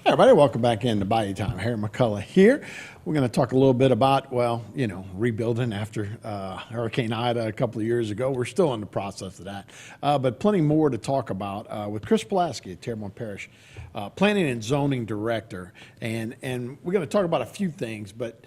Hey everybody, welcome back into Bayou Time. Harry McCullough here. We're going to talk a little bit about, well, rebuilding after Hurricane Ida a couple of years ago. We're still in the process of that. But plenty more to talk about with Chris Pulaski at Terrebonne Parish, Planning and Zoning Director. And we're going to talk about a few things, but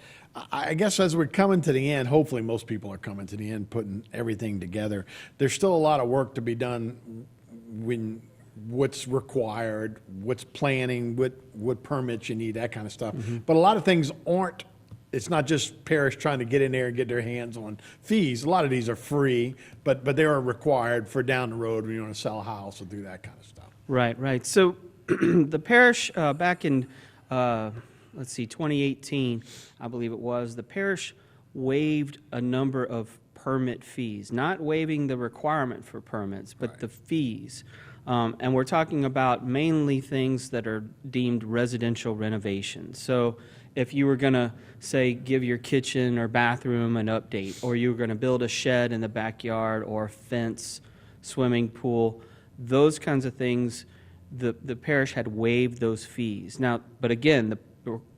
I guess as we're coming to the end, hopefully most people are coming to the end, putting everything together. There's still a lot of work to be done when what's required, what's planning, what permits you need, that kind of stuff. Mm-hmm. But a lot of things aren't, it's not just parish trying to get in there and get their hands on fees. A lot of these are free, but they are required for down the road when you want to sell a house or do that kind of stuff. Right. So the parish back in, 2018, I believe it was, the parish waived a number of permit fees, not waiving the requirement for permits, but the fees. And we're talking about mainly things that are deemed residential renovations. So if you were going to, say, give your kitchen or bathroom an update, or you were going to build a shed in the backyard or a fence, swimming pool, those kinds of things, the parish had waived those fees. Now, but again, the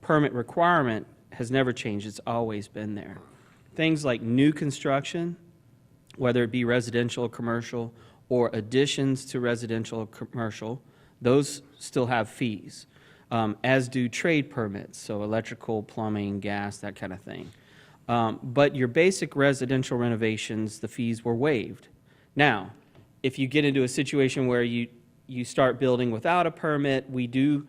permit requirement has never changed. It's always been there. Things like new construction, whether it be residential or commercial, or additions to residential or commercial, those still have fees, as do trade permits, so electrical, plumbing, gas, that kind of thing. But your basic residential renovations, the fees were waived. Now, if you get into a situation where you start building without a permit, we do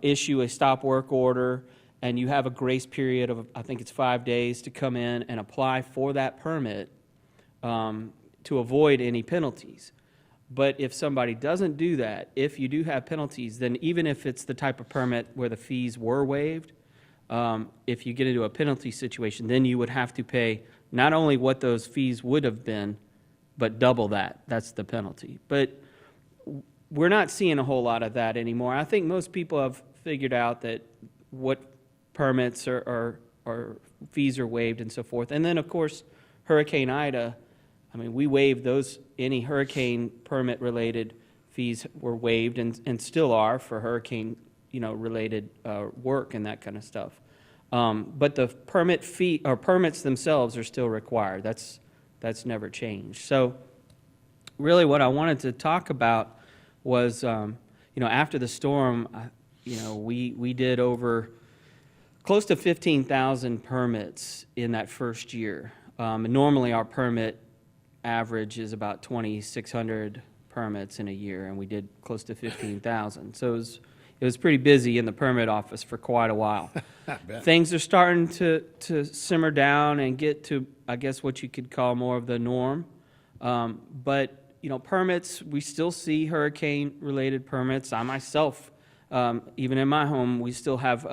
issue a stop work order, and you have a grace period of, I think it's 5 days, to come in and apply for that permit to avoid any penalties. But if somebody doesn't do that, if you do have penalties, then even if it's the type of permit where the fees were waived, if you get into a penalty situation, then you would have to pay not only what those fees would have been, but double that. That's the penalty. But we're not seeing a whole lot of that anymore. I think most people have figured out that what permits or fees are waived and so forth. And then, of course, Hurricane Ida, we waived those, any hurricane permit-related fees were waived and still are for hurricane, related work and that kind of stuff. But the permit fee or permits themselves are still required. That's never changed. So really what I wanted to talk about was, after the storm, we did over close to 15,000 permits in that first year. Normally our permit average is about 2,600 permits in a year, and we did close to 15,000. So it was pretty busy in the permit office for quite a while. Things are starting to simmer down and get to, I guess, what you could call more of the norm. But permits, we still see hurricane-related permits. I myself, even in my home, we still have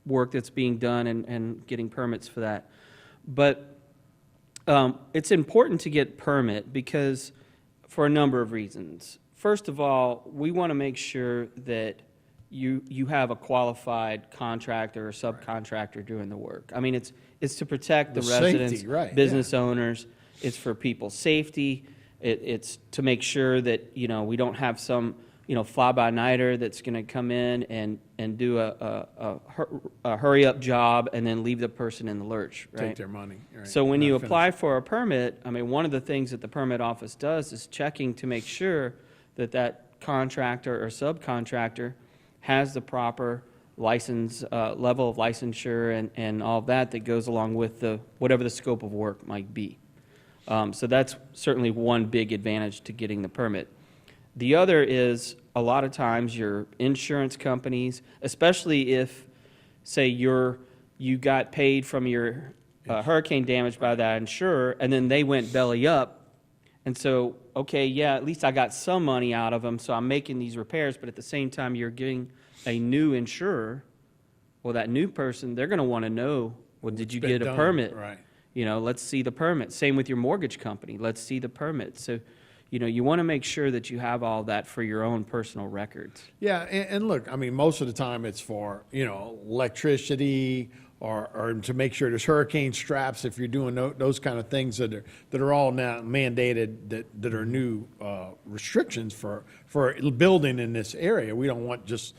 work that's being done and getting permits for that. But it's important to get permit because for a number of reasons. First of all, we want to make sure that you have a qualified contractor or subcontractor doing the work. It's to protect the residents, safety, business owners. It's for people's safety. It's to make sure that we don't have some fly-by-nighter that's going to come in and do a hurry-up job and then leave the person in the lurch, right? Take their money. Right. So when you apply for a permit, one of the things that the permit office does is checking to make sure that contractor or subcontractor has the proper license, level of licensure and all of that goes along with whatever the scope of work might be. So that's certainly one big advantage to getting the permit. The other is a lot of times your insurance companies, especially if, say, you got paid from your hurricane damage by that insurer, and then they went belly up, and so, okay, yeah, at least I got some money out of them, so I'm making these repairs, but at the same time you're giving a new insurer, well, that new person, they're going to want to know, well, did you get a permit? Right. Let's see the permit. Same with your mortgage company. Let's see the permit. So, you want to make sure that you have all that for your own personal records. Yeah, and look, most of the time it's for, electricity or to make sure there's hurricane straps if you're doing those kind of things that are all now mandated that are new restrictions for building in this area. We don't want just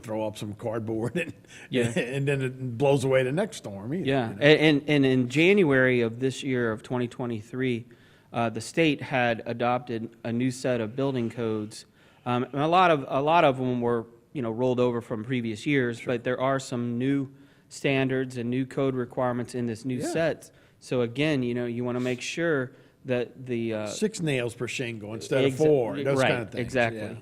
throw up some cardboard and then it blows away the next storm either. Yeah, and in January of this year of 2023, the state had adopted a new set of building codes. And a lot of them were rolled over from previous years, but there are some new standards and new code requirements in this new set. So again, you want to make sure that the 6 nails per shingle instead of 4, those right, kind of things. Exactly.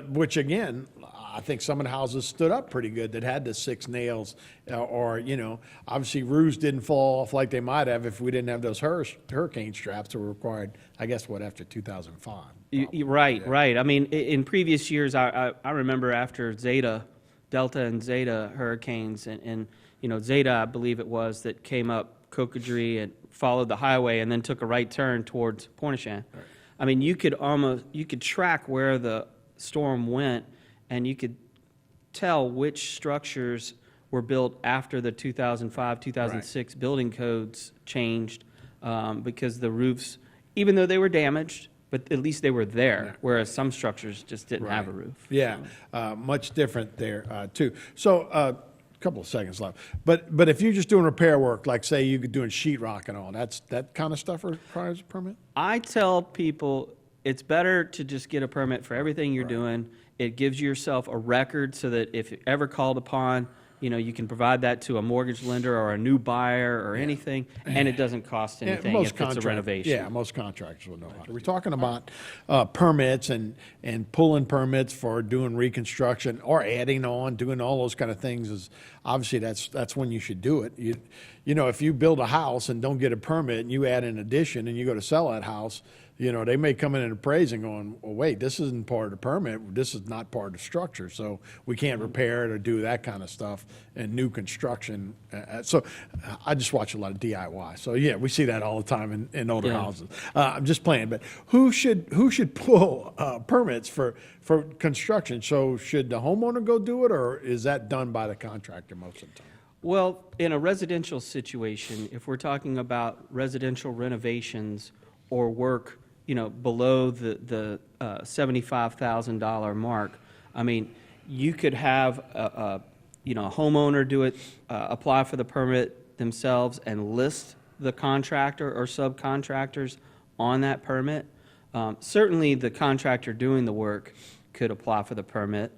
Which again, I think some of the houses stood up pretty good that had the 6 nails, or obviously roofs didn't fall off like they might have if we didn't have those hurricane straps that were required. I guess after 2005. Right. I mean, in previous years, I remember after Delta and Zeta hurricanes, and Zeta, I believe it was, that came up Cocodrie and followed the highway and then took a right turn towards Pointe-au-Chien. Right. I mean, you could track where the storm went, and you could tell which structures were built after the 2005, 2006 building codes changed, because the roofs, even though they were damaged, but at least they were there, whereas some structures just didn't have a roof. Yeah, much different there, too. So, a couple of seconds left. But if you're just doing repair work, like say you're doing sheetrock and all, that kind of stuff requires a permit? I tell people it's better to just get a permit for everything you're doing. It gives yourself a record so that if ever called upon, you can provide that to a mortgage lender or a new buyer or anything, and it doesn't cost anything if it's a renovation. Yeah, most contractors will know how. We're talking about permits and pulling permits for doing reconstruction or adding on, doing all those kind of things. Is obviously that's when you should do it. If you build a house and don't get a permit and you add an addition and you go to sell that house, they may come in and appraise and going, well, wait, this isn't part of the permit. This is not part of the structure, so we can't repair it or do that kind of stuff in new construction. So I just watch a lot of DIY. So yeah, we see that all the time in older houses. I'm just playing, but who should pull permits for construction? So should the homeowner go do it, or is that done by the contractor most of the time? Well, in a residential situation, if we're talking about residential renovations or work below the $75,000 mark, I mean, you could have a homeowner do it, apply for the permit themselves and list the contractor or subcontractors on that permit. Certainly, the contractor doing the work could apply for the permit.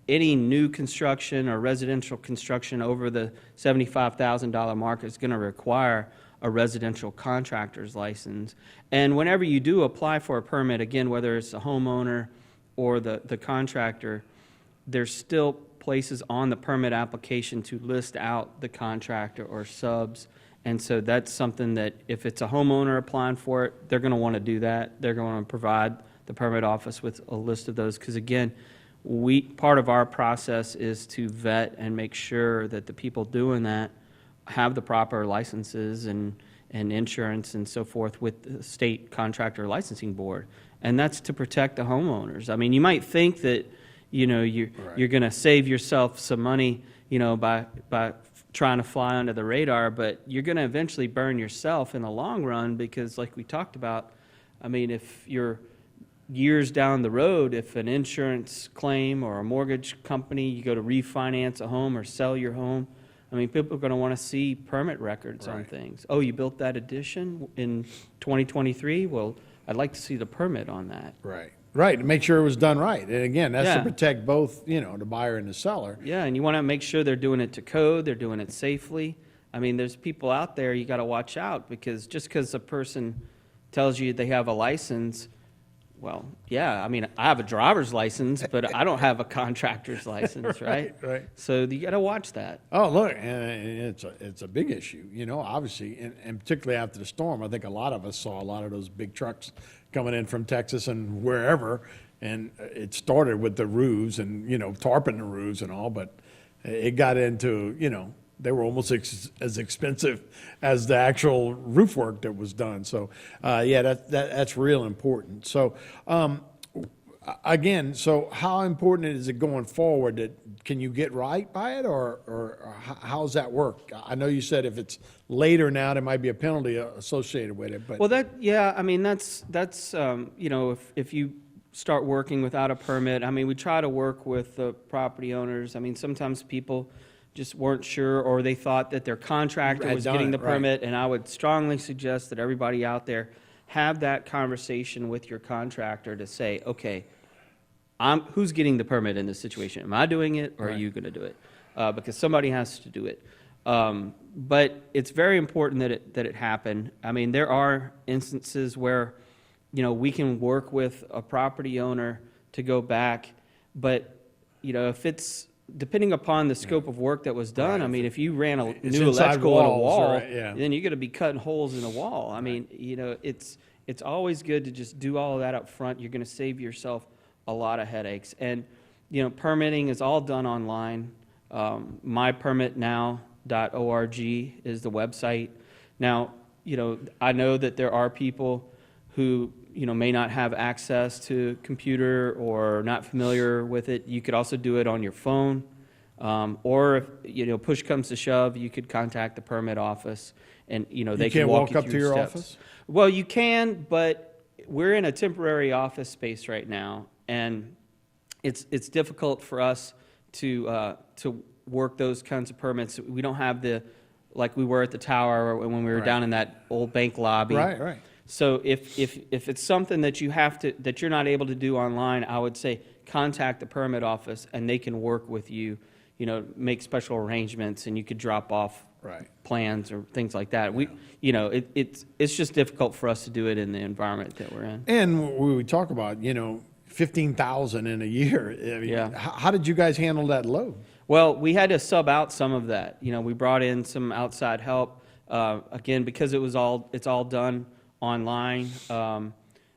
Any new construction or residential construction over the $75,000 mark is going to require a residential contractor's license. And whenever you do apply for a permit, again, whether it's a homeowner or the contractor, there's still places on the permit application to list out the contractor or subs. And so that's something that if it's a homeowner applying for it, they're going to want to do that. They're going to provide the permit office with a list of those, because again, part of our process is to vet and make sure that the people doing that have the proper licenses and insurance and so forth with the state contractor licensing board. And that's to protect the homeowners. I mean, you might think that, you're going to save yourself some money, by trying to fly under the radar, but you're going to eventually burn yourself in the long run, because like we talked about, I mean, if you're years down the road, if an insurance claim or a mortgage company, you go to refinance a home or sell your home, I mean, people are going to want to see permit records on things. Oh, you built that addition in 2023? Well, I'd like to see the permit on that. Right, to make sure it was done right. And again, that's to protect both, the buyer and the seller. Yeah, and you want to make sure they're doing it to code, they're doing it safely. I mean, there's people out there you got to watch out, because just because a person tells you they have a license, well, yeah, I mean, I have a driver's license, but I don't have a contractor's license, right? Right. So you got to watch that. Oh, look, and it's a big issue, obviously, and particularly after the storm. I think a lot of us saw a lot of those big trucks coming in from Texas and wherever, and it started with the roofs and, tarping the roofs and all, but it got into, they were almost as expensive as the actual roof work that was done. So, that's real important. So, Again, so how important is it going forward? Can you get right by it, or how's that work? I know you said if it's later now, there might be a penalty associated with it, but. Well, yeah, I mean, that's if you start working without a permit, I mean, we try to work with the property owners. I mean, sometimes people just weren't sure, or they thought that their contractor was getting the permit, and I would strongly suggest that everybody out there have that conversation with your contractor to say, okay, who's getting the permit in this situation? Am I doing it, or are you going to do it? Because somebody has to do it. But it's very important that it happen. I mean, there are instances where, we can work with a property owner to go back, but, if it's depending upon the scope of work that was done, I mean, if you ran a new electrical in a wall, then you're going to be cutting holes in the wall. I mean, it's always good to just do all of that up front. You're going to save yourself a lot of headaches. And, permitting is all done online. mypermitnow.org is the website. Now, I know that there are people who, may not have access to computer or not familiar with it. You could also do it on your phone. Or if, push comes to shove, you could contact the permit office and, they can walk you through up to your steps. office? Well, you can, but we're in a temporary office space right now, and it's difficult for us to work those kinds of permits. We don't have like we were at the tower when we were down in that old bank lobby. Right. So if it's something that that you're not able to do online, I would say contact the permit office, and they can work with you, make special arrangements, and you could drop off plans or things like that. It's just difficult for us to do it in the environment that we're in. And we talk about, 15,000 in a year. I mean, how did you guys handle that load? Well, we had to sub out some of that. We brought in some outside help. Again, because it's all done online.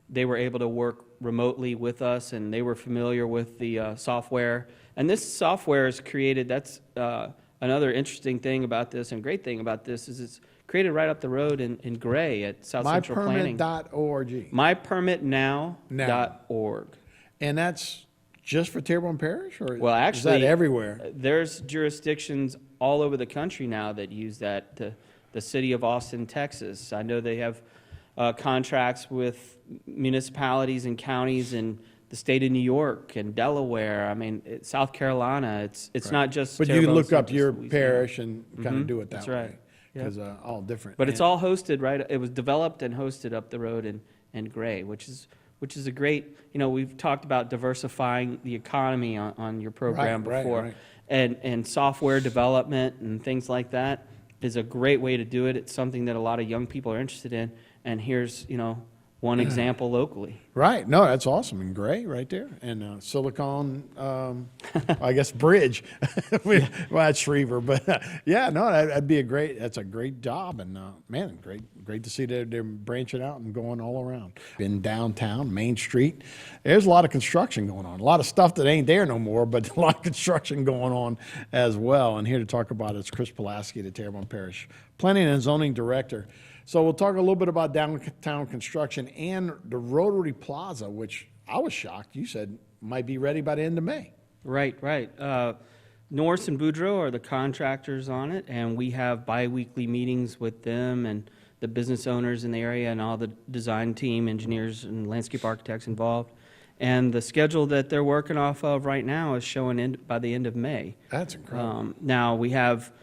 They were able to work remotely with us, and they were familiar with the software. And this software is created. That's another interesting thing about this, and great thing about this is it's created right up the road in Gray at South Central Planning. mypermit.org. mypermitnow.org. And that's just for Terrebonne Parish, or well, actually, is that everywhere? There's jurisdictions all over the country now that use that. The city of Austin, Texas. I know they have contracts with municipalities and counties in the state of New York and Delaware. I mean, South Carolina. It's not just. But you can look up your parish and kind of do it that That's way. right. Because all different. But it's all hosted right. It was developed and hosted up the road in Gray, which is a great. We've talked about diversifying the economy on your program before, and software development and things like that is a great way to do it. It's something that a lot of young people are interested in, and here's one example locally. Right. No, that's awesome. And Gray right there. And Silicon, I guess, Bridge. Well, that's Schriever. But, that's a great job. And, man, great to see that they're branching out and going all around. In downtown, Main Street, there's a lot of construction going on. A lot of stuff that ain't there no more, but a lot of construction going on as well. And here to talk about it is Chris Pulaski, the Terrebonne Parish Planning and Zoning Director. So we'll talk a little bit about downtown construction and the Rotary Plaza, which I was shocked. You said might be ready by the end of May. Right. Norris and Boudreaux are the contractors on it, and we have biweekly meetings with them and the business owners in the area and all the design team, engineers and landscape architects involved. And the schedule that they're working off of right now is showing by the end of May. That's incredible. Now we have,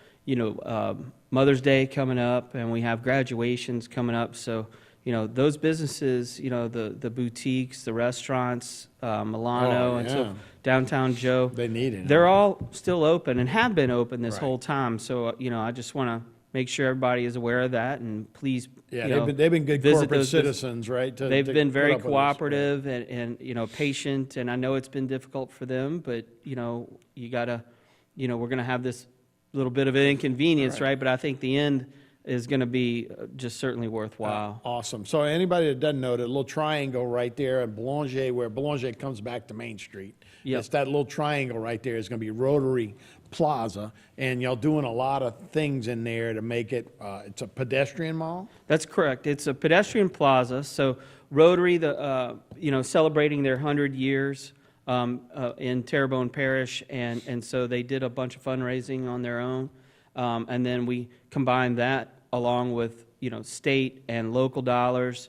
Mother's Day coming up, and we have graduations coming up. So, those businesses, the boutiques, the restaurants, Milano, and so Downtown Joe. They need it. They're all still open and have been open this whole time. So, I just want to make sure everybody is aware of that, and please, they've been good corporate citizens, right? They've been very cooperative and patient, and I know it's been difficult for them, but, you got to, we're going to have this little bit of an inconvenience, right? But I think the end is going to be just certainly worthwhile. Awesome. So anybody that doesn't know, that little triangle right there at Boulanger, where Boulanger comes back to Main Street, Yep. it's that little triangle right there is going to be Rotary Plaza, and y'all doing a lot of things in there to make it, it's a pedestrian mall? That's correct. It's a pedestrian plaza. So Rotary, celebrating their 100 years in Terrebonne Parish, and so they did a bunch of fundraising on their own, and then we combined that along with state and local dollars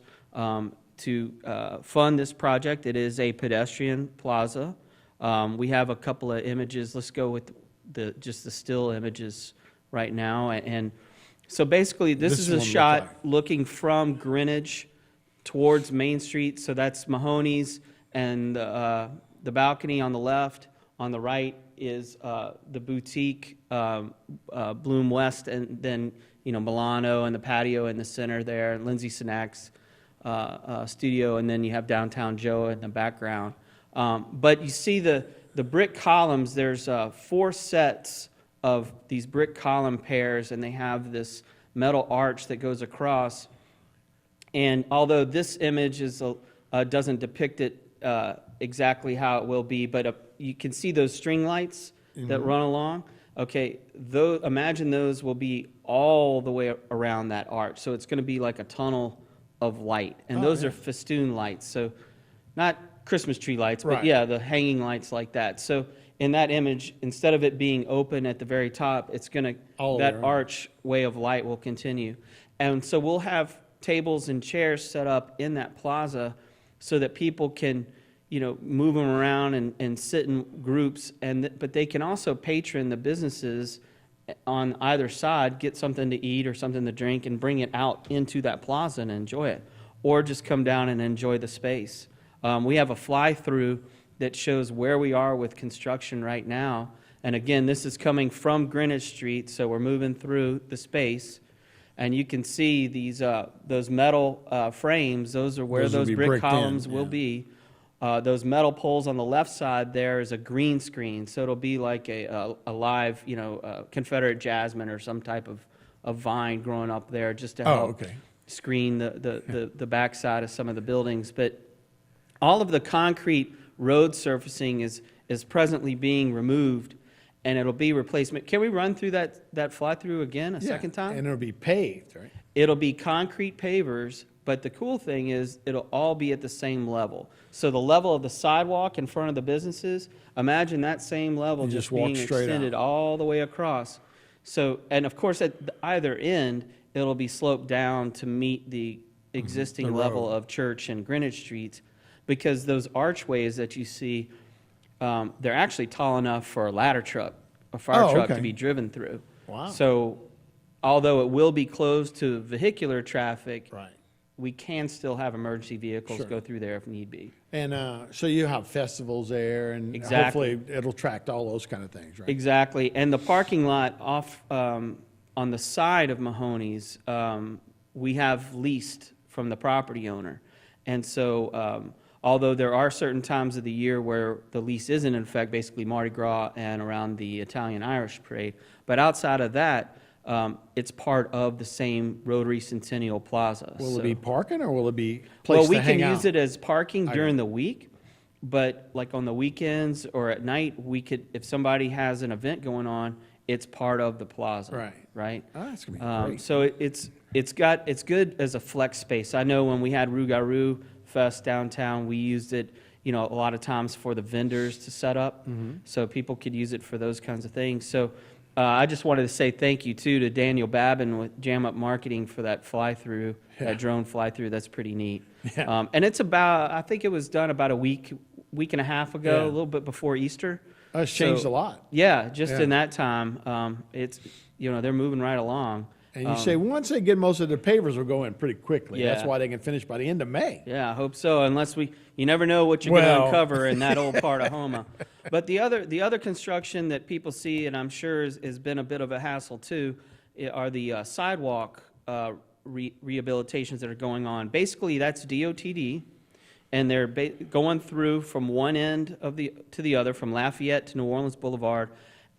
to fund this project. It is a pedestrian plaza. We have a couple of images. Let's go with just the still images right now. And so basically, this is a shot looking from Greenwich towards Main Street. So that's Mahoney's and the balcony on the left. On the right is the boutique, Bloom West, and then Milano and the patio in the center there, and Lindsay Sinak's studio, and then you have Downtown Joe in the background. But you see the brick columns. There's 4 sets of these brick column pairs, and they have this metal arch that goes across. And although this image doesn't depict it exactly how it will be, but you can see those string lights that run along. Okay, imagine those will be all the way around that arch. So it's going to be like a tunnel of light. And those are festoon lights. So not Christmas tree lights, but Right. the hanging lights like that. So in that image, instead of it being open at the very top, it's going to, that archway of light will continue. And so we'll have tables and chairs set up in that plaza so that people can, move them around and sit in groups, but they can also patron the businesses on either side, get something to eat or something to drink and bring it out into that plaza and enjoy it, or just come down and enjoy the space. We have a fly-through that shows where we are with construction right now. And again, this is coming from Greenwich Street, so we're moving through the space. And you can see those metal frames. Those are where those brick columns will be. Those metal poles on the left side there is a green screen, so it'll be like a live, Confederate jasmine or some type of vine growing up there just to help screen the backside of some of the buildings. But all of the concrete road surfacing is presently being removed, and it'll be replacement. Can we run through that fly-through again a second time? And it'll be paved, right? It'll be concrete pavers, but the cool thing is it'll all be at the same level. So the level of the sidewalk in front of the businesses, imagine that same level just being extended all the way across. So, and of course at either end, it'll be sloped down to meet the existing level of Church and Greenwich Streets, because those archways that you see, they're actually tall enough for a ladder truck, a fire truck to be driven through. Wow. So although it will be closed to vehicular traffic, we can still have emergency vehicles go through there if need be. And so you have festivals there, and hopefully it'll attract all those kind of things, right? Exactly. And the parking lot off on the side of Mahoney's, we have leased from the property owner. And so although there are certain times of the year where the lease isn't in effect, basically Mardi Gras and around the Italian-Irish parade, but outside of that, it's part of the same Rotary Centennial Plaza. Will it be parking, or will it be place to hang out? Well, we can use it as parking during the week, but like on the weekends or at night, we could, if somebody has an event going on, it's part of the plaza. Right. Oh, that's gonna be great. So it's good as a flex space. I know when we had Rougarou Fest downtown, we used it, a lot of times for the vendors to set up, so people could use it for those kinds of things. So I just wanted to say thank you, too, to Daniel Babin with Jam Up Marketing for that fly-through, that drone fly-through. That's pretty neat. And it's I think it was done about a week and a half ago, a little bit before Easter. It's changed a lot. Yeah, just in that time, it's, they're moving right along. And you say once they get most of the pavers will go in pretty quickly. That's why they can finish by the end of May. Yeah, I hope so, unless you never know what you're going to uncover in that old part of Houma. But the other construction that people see, and I'm sure has been a bit of a hassle too, are the sidewalk rehabilitations that are going on. Basically, that's DOTD, and they're going through from one end to the other, from Lafayette to New Orleans Boulevard,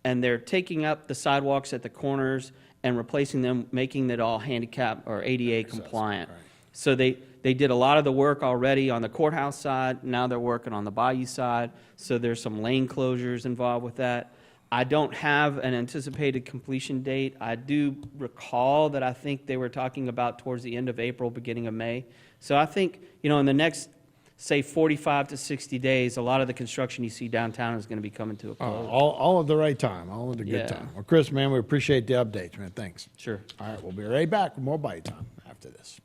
and they're taking up the sidewalks at the corners and replacing them, making it all handicap or ADA compliant. right. So they did a lot of the work already on the courthouse side. Now they're working on the bayou side. So there's some lane closures involved with that. I don't have an anticipated completion date. I do recall that I think they were talking about towards the end of April, beginning of May. So I think, in the next, say, 45 to 60 days, a lot of the construction you see downtown is going to be coming to a close. All at the right time, all at a good Yeah. time. Well, Chris, man, we appreciate the updates, man. Thanks. Sure. All right, we'll be right back with more Bayou Time after this.